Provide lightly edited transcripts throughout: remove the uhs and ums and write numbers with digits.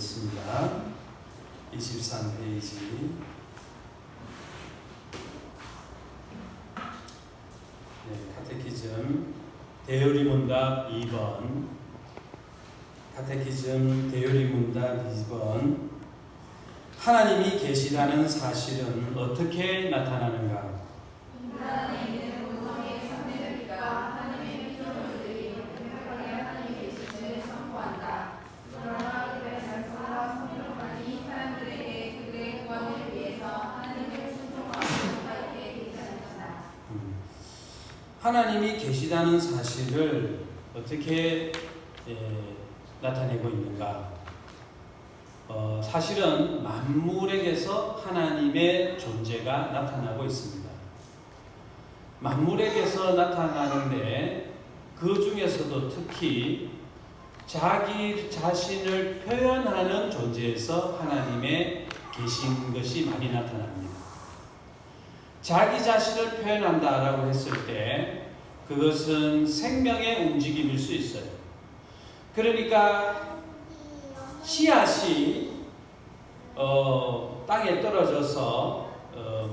보겠습니다. 23페이지. 카테키즘 대요리문답 2번. 카테키즘 대요리문답 2번. 하나님이 계시다는 사실은 어떻게 나타나는가? 인간에 있는 본성의 상대적이가 하나님의 피조물들이 명백하게 하나님이 계시심을 선포한다. 그러나 그들의 말씀과 성경만이 사람들에게 그들의 구원을 위해서 하나님을 순종하고 못하게 되지 않는다. 하나님이 계시다는 사실을 어떻게 나타내고 있는가? 사실은 만물에게서 하나님의 존재가 나타나고 있습니다. 만물에게서 나타나는데 그 중에서도 특히 자기 자신을 표현하는 존재에서 하나님의 계신 것이 많이 나타납니다. 자기 자신을 표현한다라고 했을 때 그것은 생명의 움직임일 수 있어요. 그러니까 씨앗이 땅에 떨어져서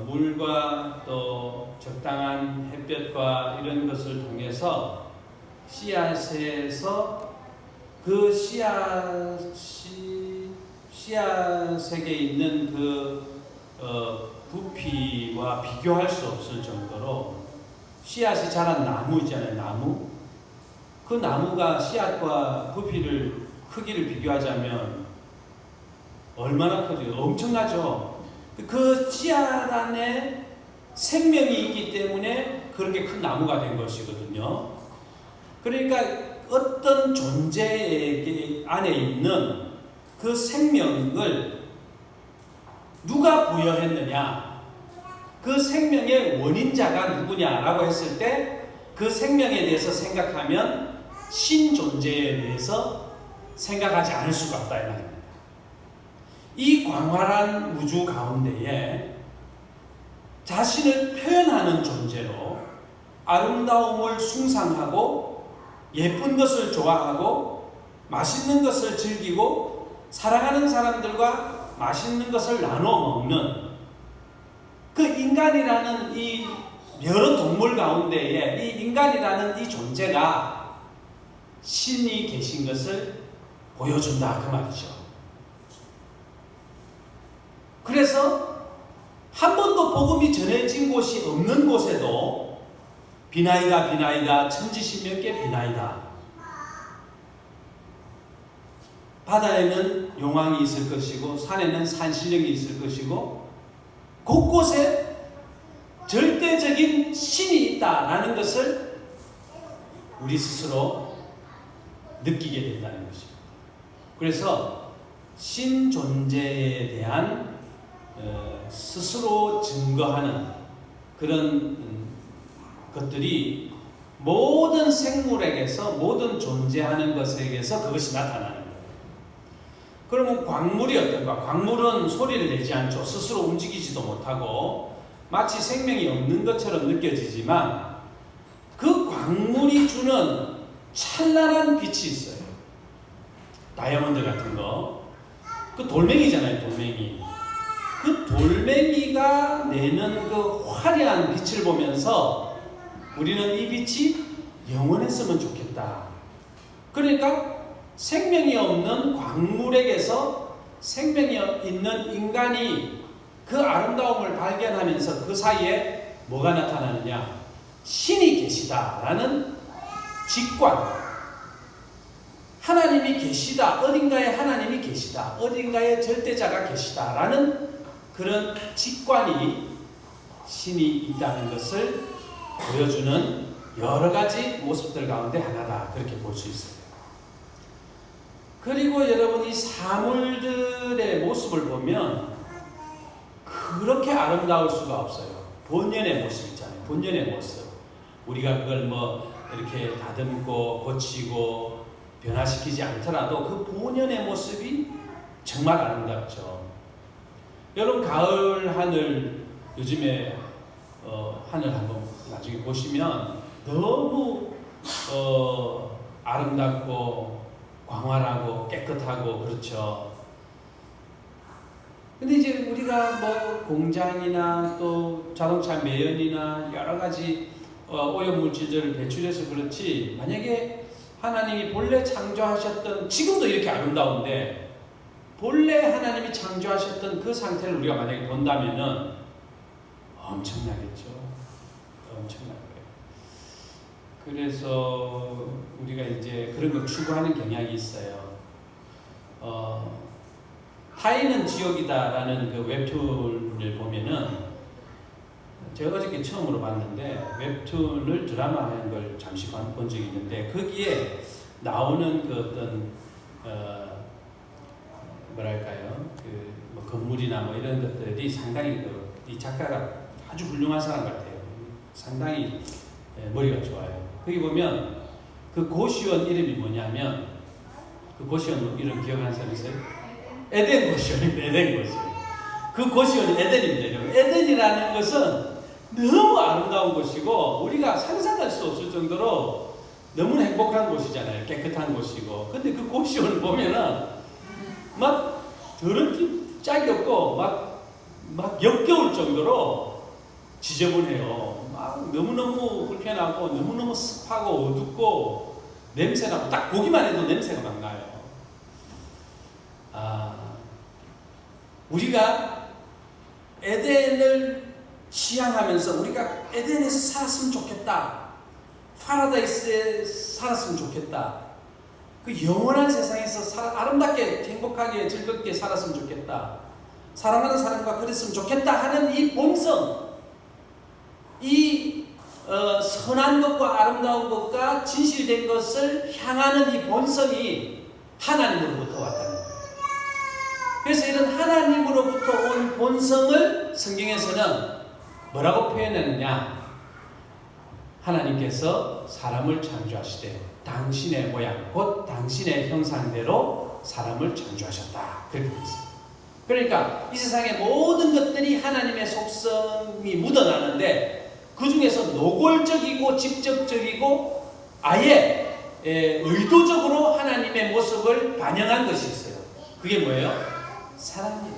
물과 또 적당한 햇볕과 이런 것을 통해서 씨앗에서 그 씨앗에게 있는 그 부피와 비교할 수 없을 정도로 씨앗이 자란 나무 있잖아요. 나무. 그 나무가 씨앗과 부피를 크기를 비교하자면 얼마나 커져요? 엄청나죠. 그 씨앗 안에 생명이 있기 때문에 그렇게 큰 나무가 된 것이거든요. 그러니까 어떤 존재 안에 있는 그 생명을 누가 부여했느냐, 그 생명의 원인자가 누구냐라고 했을 때 그 생명에 대해서 생각하면 신존재에 대해서 생각하지 않을 수가 없다 이 말입니다. 이 광활한 우주 가운데에 자신을 표현하는 존재로 아름다움을 숭상하고 예쁜 것을 좋아하고 맛있는 것을 즐기고 사랑하는 사람들과 맛있는 것을 나눠 먹는 그 인간이라는 이 여러 동물 가운데에 이 인간이라는 이 존재가 신이 계신 것을 보여준다 그 말이죠. 그래서 한 번도 복음이 전해진 곳이 없는 곳에도 비나이다 천지신명께 비나이다. 바다에는 용왕이 있을 것이고 산에는 산신령이 있을 것이고 곳곳에 절대적인 신이 있다라는 것을 우리 스스로 느끼게 된다는 것입니다. 그래서 신 존재에 대한 스스로 증거하는 그런 것들이 모든 생물에게서 모든 존재하는 것에게서 그것이 나타나는 거예요. 그러면 광물이 어떤가? 광물은 소리를 내지 않죠. 스스로 움직이지도 못하고 마치 생명이 없는 것처럼 느껴지지만 그 광물이 주는 찬란한 빛이 있어요. 다이아몬드 같은 거. 그 돌멩이잖아요, 돌멩이. 그 돌멩이가 내는 그 화려한 빛을 보면서 우리는 이 빛이 영원했으면 좋겠다. 그러니까 생명이 없는 광물에게서 생명이 있는 인간이 그 아름다움을 발견하면서 그 사이에 뭐가 나타나느냐? 신이 계시다라는 직관. 하나님이 계시다. 어딘가에 하나님이 계시다. 어딘가에 절대자가 계시다라는 그런 직관이 신이 있다는 것을 보여주는 여러 가지 모습들 가운데 하나다. 그렇게 볼 수 있어요. 그리고 여러분 이 사물들의 모습을 보면 그렇게 아름다울 수가 없어요. 본연의 모습 있잖아요. 본연의 모습. 우리가 그걸 뭐 이렇게 다듬고 고치고 변화시키지 않더라도 그 본연의 모습이 정말 아름답죠. 여러분 가을 하늘 요즘에 하늘 한번 나중에 보시면 너무 아름답고 광활하고 깨끗하고 그렇죠. 근데 이제 우리가 뭐 공장이나 또 자동차 매연이나 여러 가지 오염물질들을 배출해서 그렇지, 만약에 하나님이 본래 창조하셨던, 지금도 이렇게 아름다운데 본래 하나님이 창조하셨던 그 상태를 우리가 만약에 본다면은 엄청나겠죠. 엄청나게. 그래서 우리가 이제 그런 걸 추구하는 경향이 있어요. 타인은 지옥이다라는 그 웹툰을 보면은, 제가 어저께 처음으로 봤는데 웹툰을 드라마한 걸 잠시 본 적이 있는데, 거기에 나오는 그 어떤 뭐랄까요, 뭐 건물이나 뭐 이런 것들이 상당히 이 작가가 아주 훌륭한 사람 같아요. 상당히 머리가 좋아요. 거기 보면 그 고시원 이름이 뭐냐면, 그 고시원 이름 기억하는 사람 있어요? 에덴 고시원입니다. 에덴 고시원. 그 고시원이 에덴입니다. 에덴이라는 것은 너무 아름다운 곳이고 우리가 상상할 수 없을 정도로 너무나 행복한 곳이잖아요. 깨끗한 곳이고. 근데 그 고시원을 보면은 막 더럽기 짝이 없고 막 역겨울 정도로 지저분해요. 막 너무너무 불편하고 너무너무 습하고 어둡고 냄새나고, 딱 보기만 해도 냄새가 막 나요. 우리가 에덴을 지향하면서 우리가 에덴에서 살았으면 좋겠다, 파라다이스에 살았으면 좋겠다, 그 영원한 세상에서 아름답게 행복하게 즐겁게 살았으면 좋겠다, 사랑하는 사람과 그랬으면 좋겠다 하는 이 본성, 이 선한 것과 아름다운 것과 진실된 것을 향하는 이 본성이 하나님으로부터 왔다는 거예요. 그래서 이런 하나님으로부터 온 본성을 성경에서는 뭐라고 표현했느냐? 하나님께서 사람을 창조하시되 당신의 모양, 곧 당신의 형상대로 사람을 창조하셨다. 그렇게 되어 있습니다. 그러니까 이 세상의 모든 것들이 하나님의 속성이 묻어나는데, 그 중에서 노골적이고 직접적이고 아예 의도적으로 하나님의 모습을 반영한 것이 있어요. 그게 뭐예요? 사람이에요.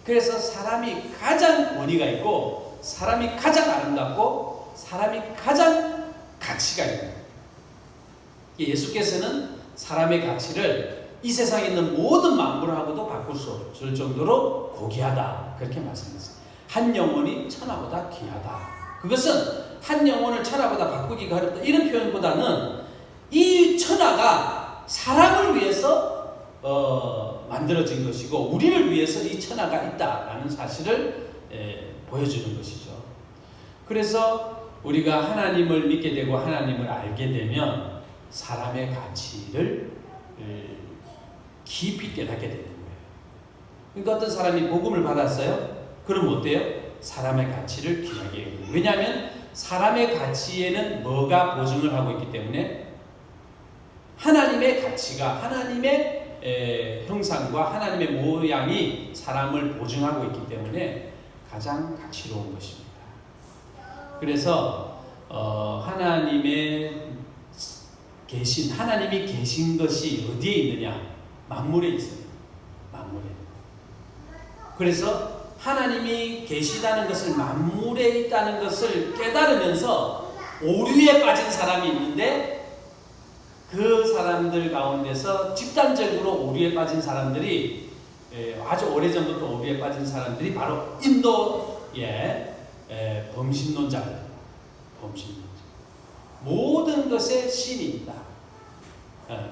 그래서 사람이 가장 권위가 있고, 사람이 가장 아름답고, 사람이 가장 가치가 있는, 예수께서는 사람의 가치를 이 세상에 있는 모든 만물하고도 바꿀 수 없을 정도로 고귀하다, 그렇게 말씀했어요. 한 영혼이 천하보다 귀하다. 그것은 한 영혼을 천하보다 바꾸기가 어렵다, 이런 표현보다는 이 천하가 사람을 위해서 만들어진 것이고 우리를 위해서 이 천하가 있다라는 사실을 보여주는 것이죠. 그래서 우리가 하나님을 믿게 되고 하나님을 알게 되면 사람의 가치를 깊이 깨닫게 되는 거예요. 그러니까 어떤 사람이 복음을 받았어요? 그럼 어때요? 사람의 가치를 귀하게 여겨요. 왜냐하면 사람의 가치에는 뭐가 보증을 하고 있기 때문에, 하나님의 가치가, 하나님의 형상과 하나님의 모양이 사람을 보증하고 있기 때문에 가장 가치로운 것입니다. 그래서 하나님의 계신, 하나님이 계신 것이 어디에 있느냐? 만물에 있어요. 만물에. 그래서 하나님이 계시다는 것을, 만물에 있다는 것을 깨달으면서 오류에 빠진 사람이 있는데, 그 사람들 가운데서 집단적으로 오류에 빠진 사람들이, 아주 오래전부터 오류에 빠진 사람들이 바로 인도의 범신론자들. 범신론자. 모든 것에 신이 있다.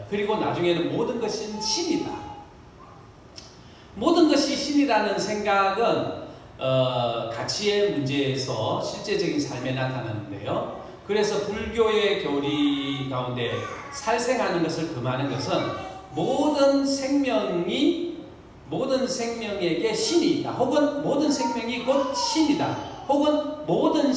그리고 나중에는 모든 것은 신이다. 모든 것이 신이라는 생각은 가치의 문제에서 실제적인 삶에 나타나는데요. 그래서 불교의 교리 가운데 살생하는 것을 금하는 것은 모든 생명에게 신이 있다, 혹은 모든 생명이 곧 신이다, 혹은 모든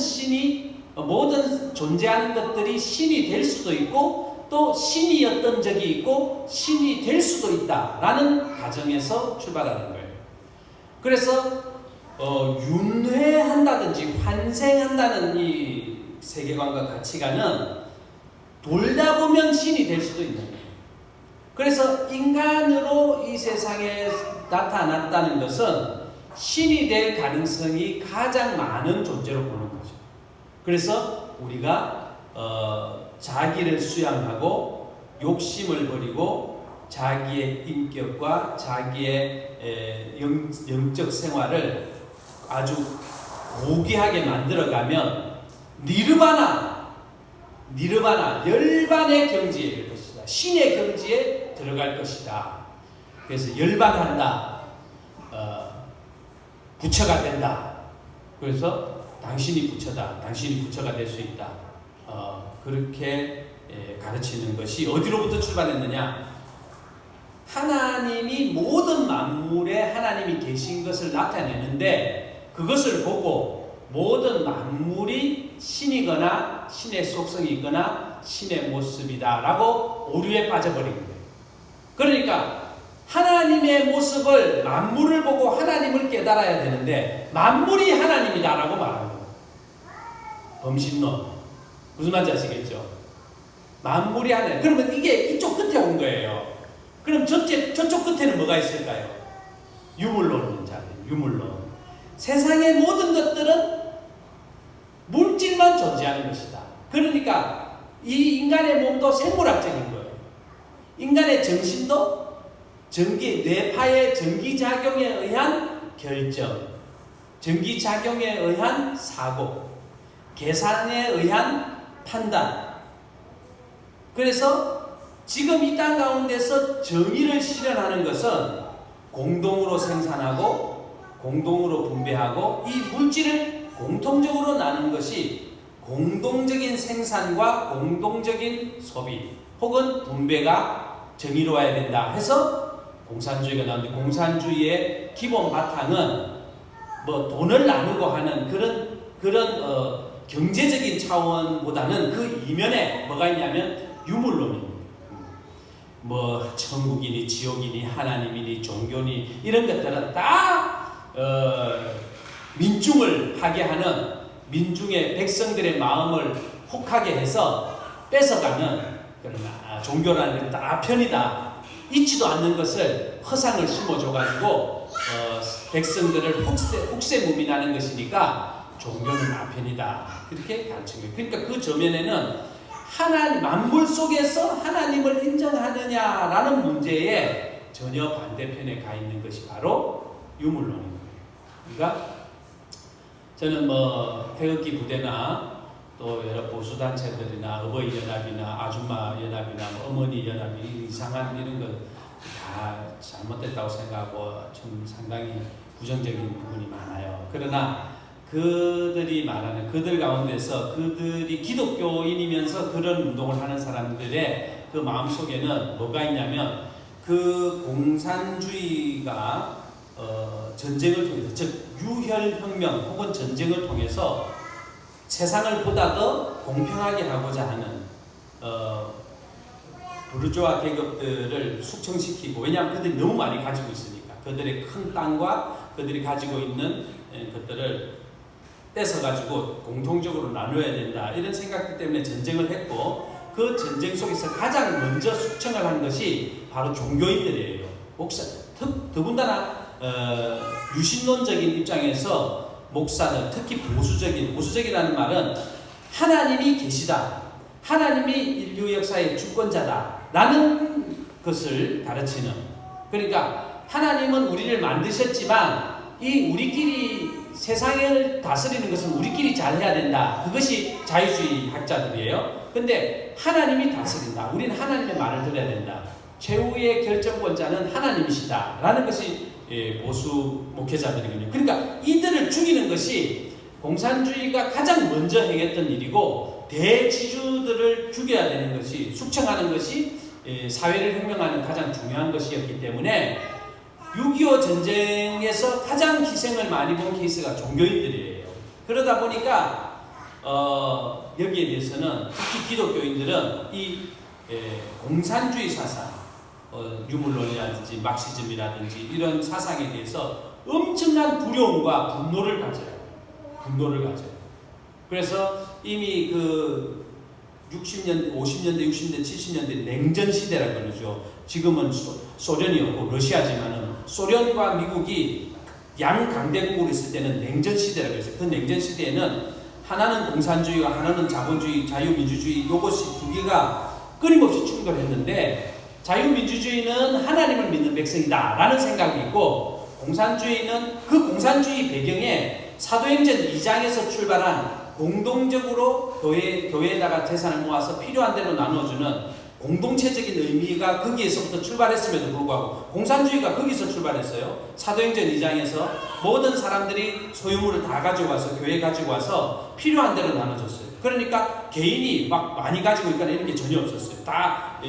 존재하는 것들이 신이 될 수도 있고 또 신이었던 적이 있고 신이 될 수도 있다라는 가정에서 출발하는 거예요. 그래서 윤회한다든지 환생한다는 이 세계관과 가치관은 돌다 보면 신이 될 수도 있는 거예요. 그래서 인간으로 이 세상에 나타났다는 것은 신이 될 가능성이 가장 많은 존재로 보는 거죠. 그래서 우리가 자기를 수양하고 욕심을 버리고 자기의 인격과 자기의 영적 생활을 아주 고귀하게 만들어가면 니르바나 열반의 경지에 이를 것이다. 신의 경지에 들어갈 것이다. 그래서 열반한다. 부처가 된다. 그래서 당신이 부처다. 당신이 부처가 될 수 있다. 그렇게 가르치는 것이 어디로부터 출발했느냐? 하나님이 모든 만물에 하나님이 계신 것을 나타내는데 그것을 보고 모든 만물이 신이거나 신의 속성이거나 신의 모습이다라고 오류에 빠져버린 거예요. 그러니까 하나님의 모습을 만물을 보고 하나님을 깨달아야 되는데 만물이 하나님이다라고 말하는 거예요. 범신론. 무슨 말인지 아시겠죠? 만물이 하나님. 그러면 이게 이쪽 끝에 온 거예요. 그럼 저쪽 끝에는 뭐가 있을까요? 유물론자예요. 유물론. 세상의 모든 것들은 물질만 존재하는 것이다. 그러니까 이 인간의 몸도 생물학적인 거예요. 인간의 정신도 뇌파의 전기작용에 의한 결정, 전기작용에 의한 사고, 계산에 의한 판단. 그래서 지금 이 땅 가운데서 정의를 실현하는 것은 공동으로 생산하고 공동으로 분배하고 이 물질을 공통적으로 나누는 것이 공동적인 생산과 공동적인 소비 혹은 분배가 정의로워야 된다 해서 공산주의가 나오는데 공산주의의 기본 바탕은 뭐 돈을 나누고 하는 그런 경제적인 차원보다는 그 이면에 뭐가 있냐면 유물론입니다. 뭐 천국이니 지옥이니 하나님이니 종교니 이런 것들은 다 민중을 하게 하는 민중의 백성들의 마음을 혹하게 해서 뺏어가는 그런 종교라는 건 다 편이다. 있지도 않는 것을 허상을 심어줘가지고 백성들을 혹세무민하는 것이니까 종교는 나편이다. 그렇게 가르친 거예요. 그러니까 그 저면에는 만물 속에서 하나님을 인정하느냐라는 문제에 전혀 반대편에 가 있는 것이 바로 유물론입니다. 그러니까 저는 뭐 태극기 부대나 또 여러 보수단체들이나 어버이연합이나 아줌마연합이나 어머니연합이 이상한 이런 것 다 잘못됐다고 생각하고 좀 상당히 부정적인 부분이 많아요. 그러나 그들이 말하는 그들 가운데서 그들이 기독교인이면서 그런 운동을 하는 사람들의 그 마음속에는 뭐가 있냐면 그 공산주의가 전쟁을 통해서 즉 유혈혁명 혹은 전쟁을 통해서 세상을 보다 더 공평하게 하고자 하는 부르주아 계급들을 숙청시키고 왜냐하면 그들이 너무 많이 가지고 있으니까 그들의 큰 땅과 그들이 가지고 있는 것들을 뺏어가지고 공통적으로 나눠야 된다 이런 생각 때문에 전쟁을 했고 그 전쟁 속에서 가장 먼저 숙청을 한 것이 바로 종교인들이에요. 더군다나 유신론적인 입장에서 목사는 특히 보수적이라는 말은 하나님이 계시다. 하나님이 인류 역사의 주권자다. 라는 것을 가르치는 그러니까 하나님은 우리를 만드셨지만 이 우리끼리 세상을 다스리는 것은 우리끼리 잘해야 된다. 그것이 자유주의 학자들이에요. 근데 하나님이 다스린다. 우리는 하나님의 말을 들어야 된다. 최후의 결정권자는 하나님이시다. 라는 것이 보수 목회자들이거든요. 그러니까 이들을 죽이는 것이 공산주의가 가장 먼저 행했던 일이고 대지주들을 죽여야 되는 것이 숙청하는 것이 사회를 혁명하는 가장 중요한 것이었기 때문에 6.25 전쟁에서 가장 희생을 많이 본 케이스가 종교인들이에요. 그러다 보니까 여기에 대해서는 특히 기독교인들은 이 공산주의 사상 유물론이라든지 막시즘이라든지 이런 사상에 대해서 엄청난 두려움과 분노를 가져요. 그래서 이미 그 60년대, 50년대, 60년대, 70년대 냉전 시대라고 그러죠. 지금은 소련이었고 러시아지만은 소련과 미국이 양강대국으로 있을 때는 냉전 시대라고 했어요. 그 냉전 시대에는 하나는 공산주의와 하나는 자본주의, 자유민주주의 요것이 두 개가 끊임없이 충돌했는데 자유민주주의는 하나님을 믿는 백성이다 라는 생각이 있고 공산주의는 그 공산주의 배경에 사도행전 2장에서 출발한 공동적으로 교회에다가 재산을 모아서 필요한 대로 나눠주는 공동체적인 의미가 거기에서부터 출발했음에도 불구하고 공산주의가 거기서 출발했어요. 사도행전 2장에서 모든 사람들이 소유물을 다 가지고 와서 교회에 가지고 와서 필요한 대로 나눠줬어요. 그러니까 개인이 막 많이 가지고 있거나 이런 게 전혀 없었어요. 다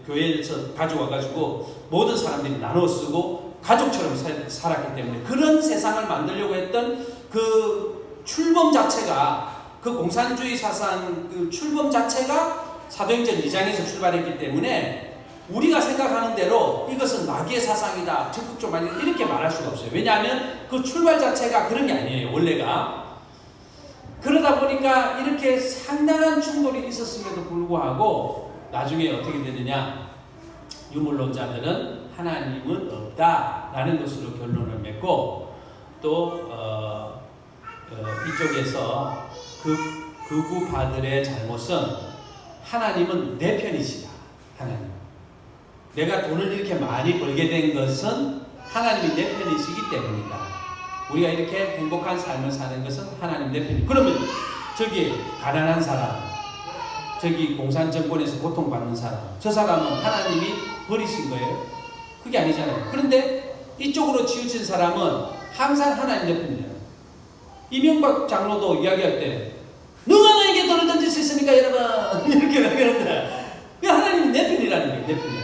교회에서 가져와가지고 모든 사람들이 나눠 쓰고 가족처럼 살았기 때문에 그런 세상을 만들려고 했던 그 출범 자체가 그 공산주의 사상 그 출범 자체가 사도행전 2장에서 출발했기 때문에 우리가 생각하는 대로 이것은 마귀의 사상이다 적극적으로 이렇게 말할 수가 없어요. 왜냐하면 그 출발 자체가 그런 게 아니에요. 원래가 그러다 보니까 이렇게 상당한 충돌이 있었음에도 불구하고 나중에 어떻게 되느냐 유물론자들은 하나님은 없다라는 것으로 결론을 맺고 또 이쪽에서 극우파들의 잘못은 하나님은 내 편이시다. 하나님. 내가 돈을 이렇게 많이 벌게 된 것은 하나님이 내 편이시기 때문이다. 우리가 이렇게 행복한 삶을 사는 것은 하나님 내 편이. 그러면 저기 가난한 사람, 저기 공산정권에서 고통받는 사람, 저 사람은 하나님이 버리신 거예요? 그게 아니잖아요. 그런데 이쪽으로 치우친 사람은 항상 하나님 내 편이에요. 이명박 장로도 이야기할 때 누가 너에게 돈을 던질 수 있습니까 여러분? 이렇게 말하는데 하나님이 내 편이라는 거예요. 내 편이에요.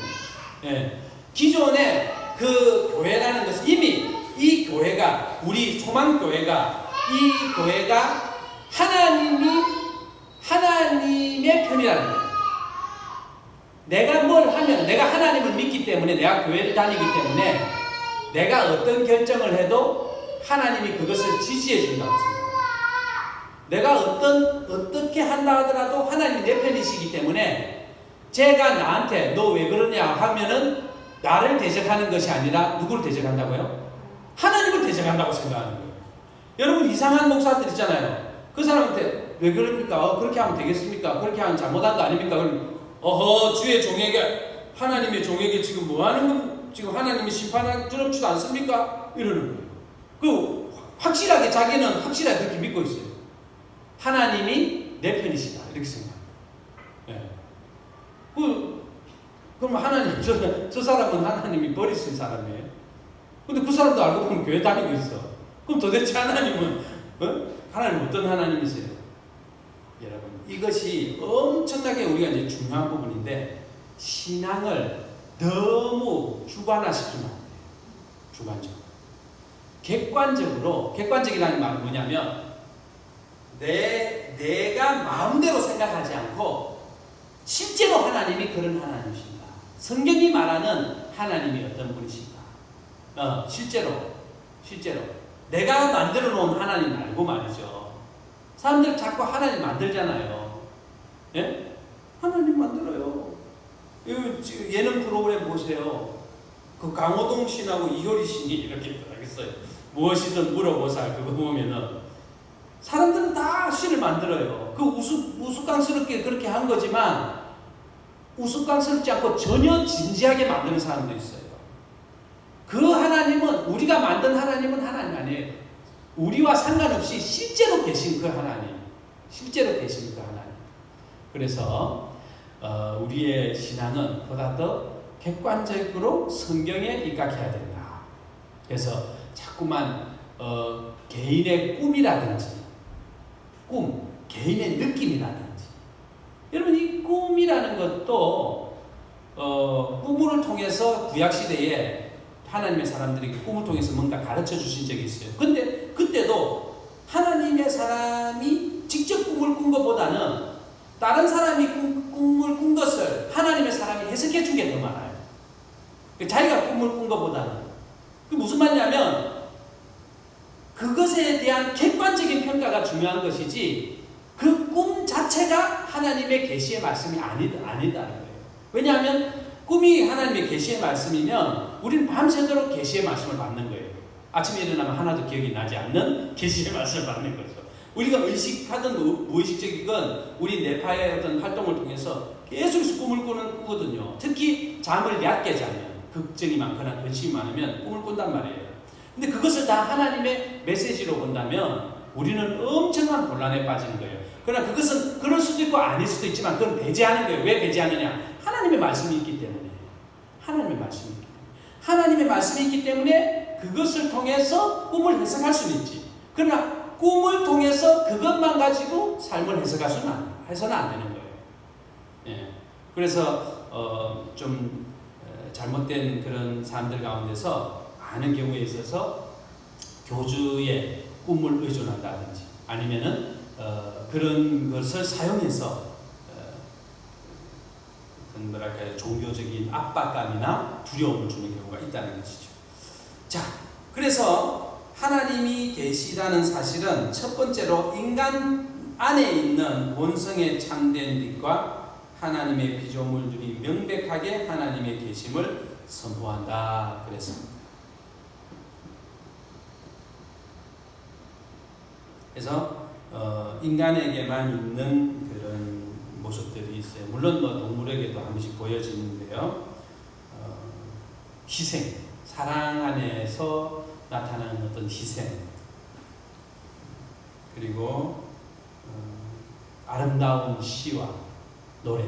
예. 기존에 그 교회라는 것은 이미 이 교회가 우리 소망교회가 이 교회가 하나님의 편이라는 거예요. 내가 뭘 하면 내가 하나님을 믿기 때문에 내가 교회를 다니기 때문에 내가 어떤 결정을 해도 하나님이 그것을 지지해 준다고 생각합니다. 내가 어떻게 한다 하더라도 하나님이 내 편이시기 때문에 제가 나한테 너 왜 그러냐 하면은 나를 대적하는 것이 아니라 누구를 대적한다고요? 하나님을 대적한다고 생각하는 거예요. 여러분 이상한 목사들 있잖아요. 그 사람한테 왜 그럽니까? 그렇게 하면 되겠습니까? 그렇게 하면 잘못한 거 아닙니까? 그럼 주의 종에게 하나님의 종에게 지금 뭐 하는 건 지금 하나님이 심판할 두렵지도 않습니까? 이러는 거예요. 그 확실하게 자기는 확실하게 그렇게 믿고 있어요. 하나님이 내 편이시다 이렇게 생각합니다. 예. 그럼 하나님 저 사람은 하나님이 버리신 사람이에요. 근데 그 사람도 알고 보면 교회 다니고 있어. 그럼 도대체 하나님은 하나님 어떤 하나님이세요? 여러분 이것이 엄청나게 우리가 이제 중요한 부분인데 신앙을 너무 주관화시키면 안 돼요. 주관적으로. 객관적이라는 말은 뭐냐면 내가 마음대로 생각하지 않고 실제로 하나님이 그런 하나님이신가? 성경이 말하는 하나님이 어떤 분이신가? 실제로 내가 만들어 놓은 하나님 말고 말이죠. 사람들 자꾸 하나님 만들잖아요. 예? 하나님 만들어요. 지금 예능 프로그램 보세요. 그 강호동 신하고 이효리 신이 이렇게 하겠어요. 무엇이든 물어보살 그거 보면은 사람들은 다 신을 만들어요. 그 우스꽝스럽게 그렇게 한 거지만 우스꽝스럽지 않고 전혀 진지하게 만드는 사람도 있어요. 그 하나님은 우리가 만든 하나님은 하나님 아니에요. 우리와 상관없이 실제로 계신 그 하나님. 그래서 우리의 신앙은 보다 더 객관적으로 성경에 입각해야 된다. 그래서 자꾸만 개인의 꿈이라든지 개인의 느낌이라든지 여러분 이 꿈이라는 것도 꿈을 통해서 구약시대에 하나님의 사람들이 꿈을 통해서 뭔가 가르쳐 주신 적이 있어요. 근데 그때도 하나님의 사람이 직접 꿈을 꾼 것보다는 다른 사람이 꿈을 꾼 것을 하나님의 사람이 해석해 준 게 더 많아요. 자기가 꿈을 꾼 것보다는. 그게 무슨 말이냐면 그것에 대한 객관적인 평가가 중요한 것이지 그 꿈 자체 자체가 하나님의 계시의 말씀이 아니다는 거예요. 왜냐하면 꿈이 하나님의 계시의 말씀이면 우리는 밤새도록 계시의 말씀을 받는 거예요. 아침에 일어나면 하나도 기억이 나지 않는 계시의 말씀을 받는 거죠. 우리가 의식하든 무의식적이건 우리 뇌파의 어떤 활동을 통해서 계속해서 꿈을 꾸거든요. 특히 잠을 얕게 자면, 걱정이 많거나 근심이 많으면 꿈을 꾼단 말이에요. 근데 그것을 다 하나님의 메시지로 본다면 우리는 엄청난 혼란에 빠지는 거예요. 그러나 그것은 그럴 수도 있고 아닐 수도 있지만 그건 배제하는 거예요. 왜 배제하느냐? 하나님의 말씀이 있기 때문에. 하나님의 말씀이 있기 때문에. 하나님의 말씀이 있기 때문에 그것을 통해서 꿈을 해석할 수는 있지. 그러나 꿈을 통해서 그것만 가지고 삶을 해석해서는 안 되는 거예요. 예. 그래서 좀 잘못된 그런 사람들 가운데서 많은 경우에 있어서 교주의 꿈을 의존한다든지 아니면은 그런 것을 사용해서 뭐랄까요, 종교적인 압박감이나 두려움을 주는 경우가 있다는 것이죠. 자, 그래서 하나님이 계시다는 사실은 첫 번째로 인간 안에 있는 본성의 참된 빛과 하나님의 피조물들이 명백하게 하나님의 계심을 선포한다 그랬습니다. 그래서 인간에게만 있는 그런 모습들이 있어요. 물론 동물에게도 한 번씩 보여지는데요. 희생, 사랑 안에서 나타나는 어떤 희생, 그리고 아름다운 시와 노래,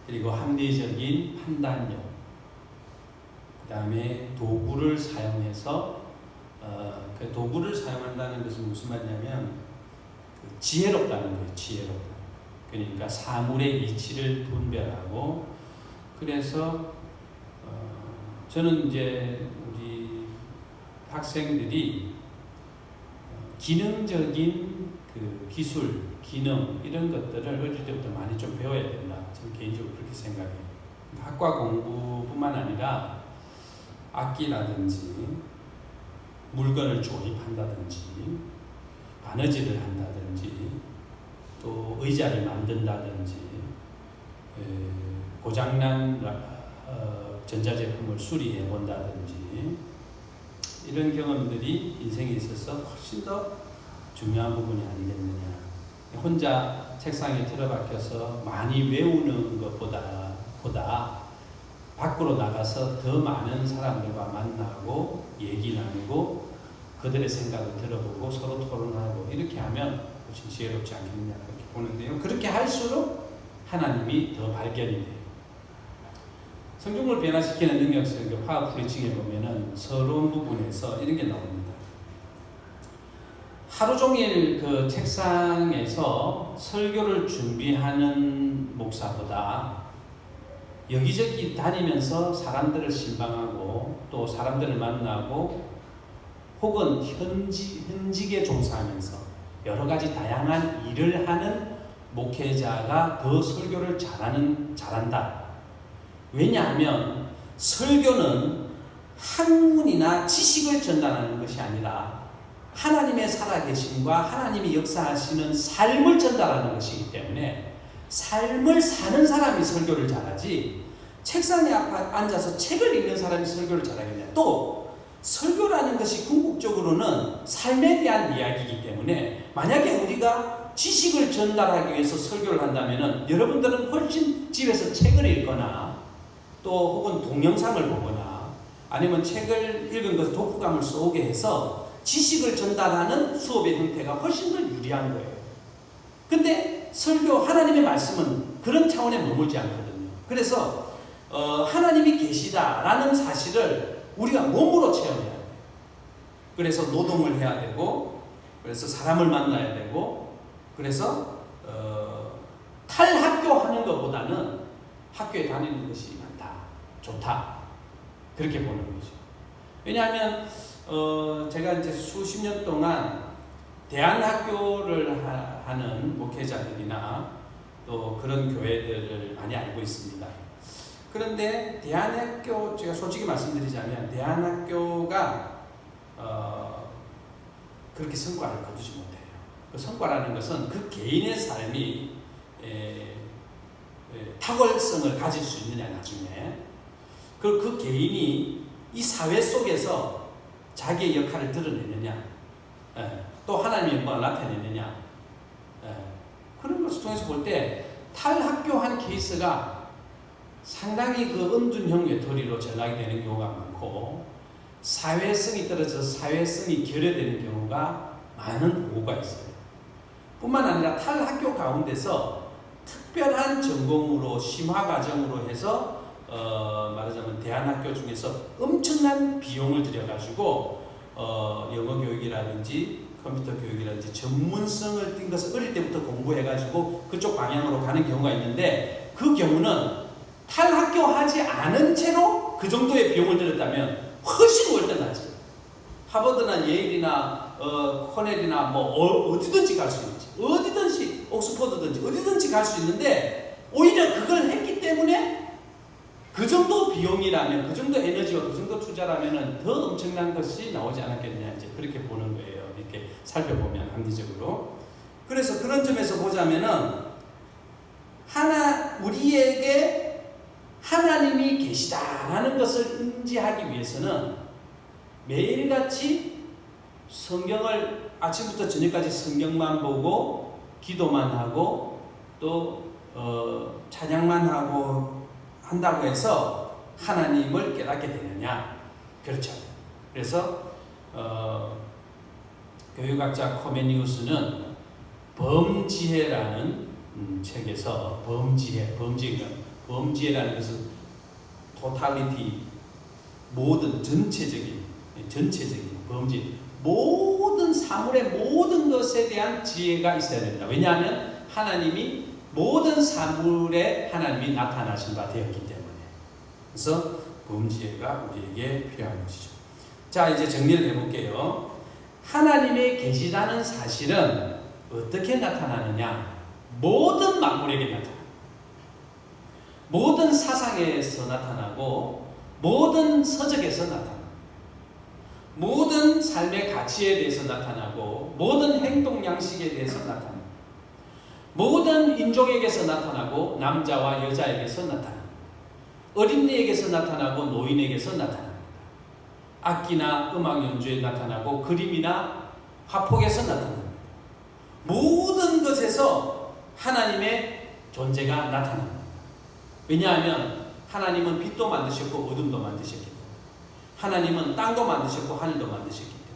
그리고 합리적인 판단력, 그 다음에 도구를 사용해서 그 도구를 사용한다는 것은 무슨 말이냐면 지혜롭다는 거예요. 지혜롭다. 그러니까 사물의 이치를 분별하고, 그래서 저는 이제 우리 학생들이 기능적인 그 기술, 기능 이런 것들을 어릴 때부터 많이 좀 배워야 된다. 저는 개인적으로 그렇게 생각해요. 학과 공부뿐만 아니라 악기라든지 물건을 조립한다든지 바느질을 한다든지 또 의자를 만든다든지 고장난 전자제품을 수리해 본다든지 이런 경험들이 인생에 있어서 훨씬 더 중요한 부분이 아니겠느냐. 혼자 책상에 틀어박혀서 많이 외우는 것보다 밖으로 나가서 더 많은 사람들과 만나고 얘기 나누고 그들의 생각을 들어보고 서로 토론하고 이렇게 하면 훨씬 지혜롭지 않겠느냐 그렇게 보는데요. 그렇게 할수록 하나님이 더 발견이 돼요. 성경을 변화시키는 능력설교 화학 프리칭에 보면은 서론 부분에서 이런 게 나옵니다. 하루 종일 그 책상에서 설교를 준비하는 목사보다 여기저기 다니면서 사람들을 신방하고 또 사람들을 만나고 혹은 현직에 종사하면서 여러 가지 다양한 일을 하는 목회자가 더 설교를 잘한다. 왜냐하면 설교는 학문이나 지식을 전달하는 것이 아니라 하나님의 살아계심과 하나님이 역사하시는 삶을 전달하는 것이기 때문에 삶을 사는 사람이 설교를 잘하지 책상에 앉아서 책을 읽는 사람이 설교를 잘하겠냐. 또 설교라는 것이 궁극적으로는 삶에 대한 이야기이기 때문에 만약에 우리가 지식을 전달하기 위해서 설교를 한다면 여러분들은 훨씬 집에서 책을 읽거나 또 혹은 동영상을 보거나 아니면 책을 읽은 것을 독후감을 쏘게 해서 지식을 전달하는 수업의 형태가 훨씬 더 유리한 거예요. 근데 설교, 하나님의 말씀은 그런 차원에 머물지 않거든요. 그래서 하나님이 계시다라는 사실을 우리가 몸으로 체험해야 돼요. 그래서 노동을 해야 되고, 그래서 사람을 만나야 되고, 그래서 탈학교 하는 것보다는 학교에 다니는 것이 많다, 좋다, 그렇게 보는 거죠. 왜냐하면 제가 이제 수십 년 동안 대안학교를 하는 목회자들이나 또 그런 교회들을 많이 알고 있습니다. 그런데 대안학교, 제가 솔직히 말씀드리자면 대안학교가 그렇게 성과를 거두지 못해요. 그 성과라는 것은 그 개인의 삶이 탁월성을 가질 수 있느냐 나중에 그 개인이 이 사회 속에서 자기의 역할을 드러내느냐 또 하나님의 영광을 나타내느냐 그런 것을 통해서 볼 때 탈학교한 케이스가 상당히 그 은둔형 외톨이로 전락이 되는 경우가 많고 사회성이 떨어져서 사회성이 결여되는 경우가 많은 보고가 있어요. 뿐만 아니라 탈학교 가운데서 특별한 전공으로 심화과정으로 해서 말하자면 대안학교 중에서 엄청난 비용을 들여가지고 영어 교육이라든지 컴퓨터 교육이라든지 전문성을 띈 것을 어릴 때부터 공부해가지고 그쪽 방향으로 가는 경우가 있는데 그 경우는 탈학교 하지 않은 채로 그 정도의 비용을 들였다면 훨씬 월등하지. 하버드나 예일이나 코넬이나 뭐 어디든지 갈 수 있지. 어디든지 옥스퍼드든지 어디든지 갈 수 있는데 오히려 그걸 했기 때문에 그 정도 비용이라면 그 정도 에너지와 그 정도 투자라면 더 엄청난 것이 나오지 않았겠느냐 이제 그렇게 보는 거예요. 이렇게 살펴보면 합리적으로. 그래서 그런 점에서 보자면은 우리에게 하나님이 계시다라는 것을 인지하기 위해서는 매일같이 성경을 아침부터 저녁까지 성경만 보고 기도만 하고 또 찬양만 하고 한다고 해서 하나님을 깨닫게 되느냐? 그렇죠. 그래서 교육학자 코메니우스는 범지혜라는 책에서 범지혜라는 것은 토탈리티 모든 전체적인 범지혜 모든 사물의 모든 것에 대한 지혜가 있어야 된다. 왜냐하면 하나님이 모든 사물에 하나님이 나타나신 바 되었기 때문에. 그래서 범지혜가 우리에게 필요한 것이죠. 자, 이제 정리를 해볼게요. 하나님의 계시라는 사실은 어떻게 나타나느냐? 모든 만물에게 나타납니다. 모든 사상에서 나타나고 모든 서적에서 나타납니다. 모든 삶의 가치에 대해서 나타나고 모든 행동 양식에 대해서 나타납니다. 모든 인종에게서 나타나고 남자와 여자에게서 나타납니다. 어린이에게서 나타나고 노인에게서 나타납니다. 악기나 음악 연주에 나타나고 그림이나 화폭에서 나타납니다. 모든 것에서 하나님의 존재가 나타납니다. 왜냐하면 하나님은 빛도 만드셨고 어둠도 만드셨기 때문에 하나님은 땅도 만드셨고 하늘도 만드셨기 때문에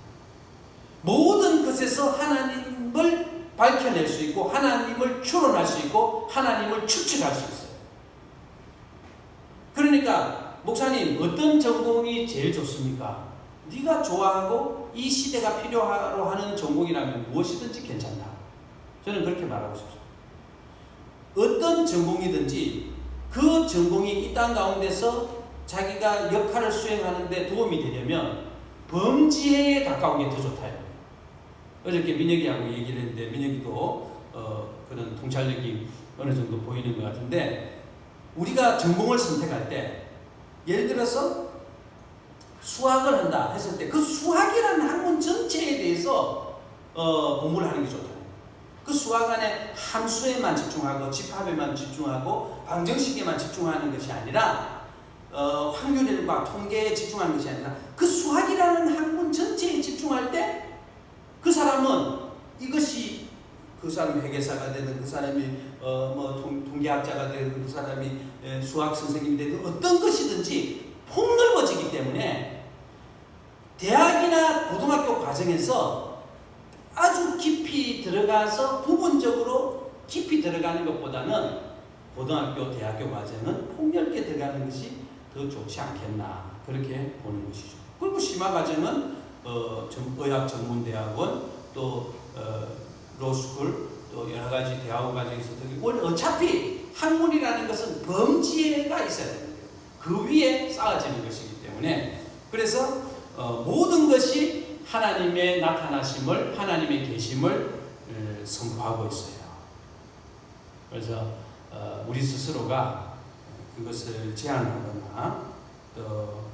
모든 것에서 하나님을 밝혀낼 수 있고 하나님을 추론할 수 있고 하나님을 추측할 수 있어요. 그러니까 목사님 어떤 전공이 제일 좋습니까? 네가 좋아하고 이 시대가 필요하러 하는 전공이라면 무엇이든지 괜찮다. 저는 그렇게 말하고 싶습니다. 어떤 전공이든지 그 전공이 이 땅 가운데서 자기가 역할을 수행하는 데 도움이 되려면 범지혜에 가까운 게 더 좋다요. 어저께 민혁이하고 얘기를 했는데 민혁이도 그런 통찰력이 어느 정도 보이는 것 같은데 우리가 전공을 선택할 때 예를 들어서 수학을 한다 했을 때 그 수학이라는 학문 전체에 대해서 공부를 하는 게 좋다. 그 수학 안에 함수에만 집중하고 집합에만 집중하고 방정식에만 집중하는 것이 아니라 확률과 통계에 집중하는 것이 아니라 그 수학이라는 학문 전체에 집중할 때 그 사람은 이것이 그 사람이 회계사가 되든 그 사람이 통계학자가 되든 그 사람이 수학 선생님이 되든 어떤 것이든지 폭넓어지기 때문에 대학이나 고등학교 과정에서 아주 깊이 들어가서 부분적으로 깊이 들어가는 것보다는 고등학교, 대학교 과정은 폭넓게 들어가는 것이 더 좋지 않겠나 그렇게 보는 것이죠. 그리고 심화 과정은 의학 전문대학원 또 로스쿨 또 여러 가지 대학원 과정에서 어차피 학문이라는 것은 범지혜가 있어야 됩니다. 그 위에 쌓아지는 것이기 때문에 그래서 모든 것이 하나님의 나타나심을 하나님의 계심을 선포하고 있어요. 그래서 우리 스스로가 그것을 제한하거나 또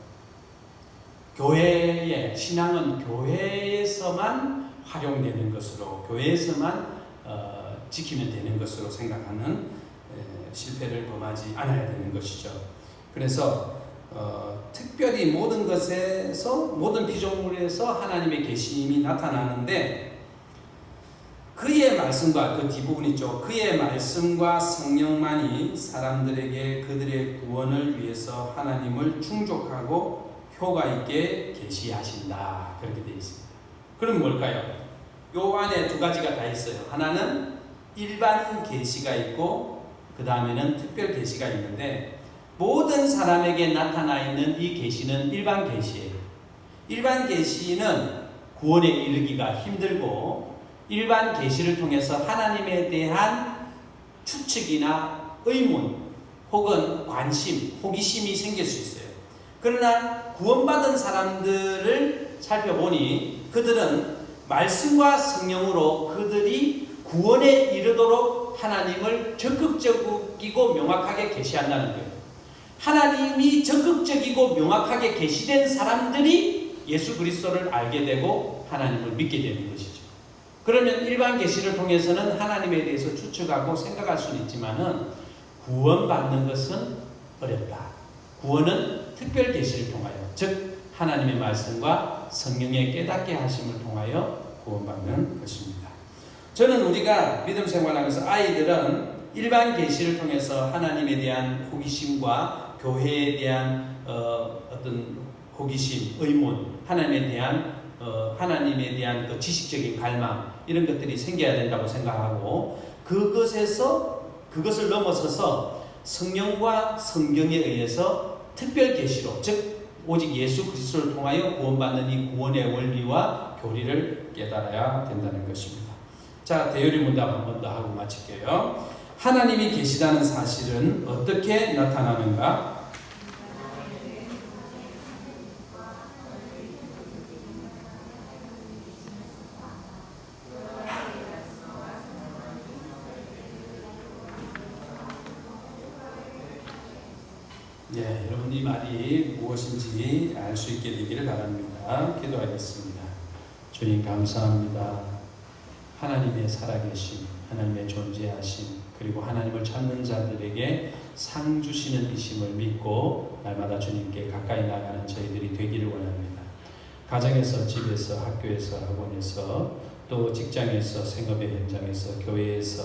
교회의 신앙은 교회에서만 활용되는 것으로, 교회에서만 지키면 되는 것으로 생각하는 실패를 범하지 않아야 되는 것이죠. 그래서 특별히 모든 것에서, 모든 피조물에서 하나님의 계심이 나타나는데, 그의 말씀과, 그 뒷부분 있죠. 그의 말씀과 성령만이 사람들에게 그들의 구원을 위해서 하나님을 충족하고 효과 있게 계시하신다. 그렇게 되어 있습니다. 그럼 뭘까요? 요 안에 두 가지가 다 있어요. 하나는 일반 계시가 있고, 그 다음에는 특별 계시가 있는데, 모든 사람에게 나타나 있는 이 계시는 일반 계시예요. 일반 계시는 구원에 이르기가 힘들고, 일반 계시를 통해서 하나님에 대한 추측이나 의문 혹은 관심, 호기심이 생길 수 있어요. 그러나 구원받은 사람들을 살펴보니 그들은 말씀과 성령으로 그들이 구원에 이르도록 하나님을 적극적이고 명확하게 계시한다는 거예요. 하나님이 적극적이고 명확하게 계시된 사람들이 예수 그리스도를 알게 되고 하나님을 믿게 되는 것이죠. 그러면 일반 계시를 통해서는 하나님에 대해서 추측하고 생각할 수는 있지만은 구원받는 것은 어렵다. 구원은 특별 계시를 통하여, 즉 하나님의 말씀과 성령의 깨닫게 하심을 통하여 구원받는 것입니다. 저는 우리가 믿음 생활하면서 아이들은 일반 계시를 통해서 하나님에 대한 호기심과 교회에 대한 어떤 호기심, 의문, 하나님에 대한 그 지식적인 갈망, 이런 것들이 생겨야 된다고 생각하고, 그것을 넘어서서 성령과 성경에 의해서 특별 계시로, 즉 오직 예수 그리스도를 통하여 구원받는 이 구원의 원리와 교리를 깨달아야 된다는 것입니다. 자, 대요리 문답 한 번 더 하고 마칠게요. 하나님이 계시다는 사실은 어떻게 나타나는가? 네, 여러분 이 말이 무엇인지 알 수 있게 되기를 바랍니다. 기도하겠습니다. 주님 감사합니다. 하나님의 살아계심, 하나님의 존재하심, 그리고 하나님을 찾는 자들에게 상 주시는 이심을 믿고 날마다 주님께 가까이 나가는 저희들이 되기를 원합니다. 가정에서, 집에서, 학교에서, 학원에서, 또 직장에서, 생업의 현장에서, 교회에서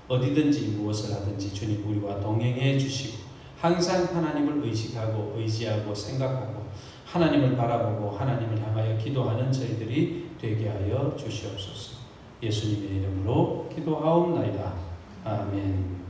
어디든지 무엇을 하든지 주님 우리와 동행해 주시고, 항상 하나님을 의식하고 의지하고 생각하고 하나님을 바라보고 하나님을 향하여 기도하는 저희들이 되게 하여 주시옵소서. 예수님의 이름으로 기도하옵나이다. 아멘.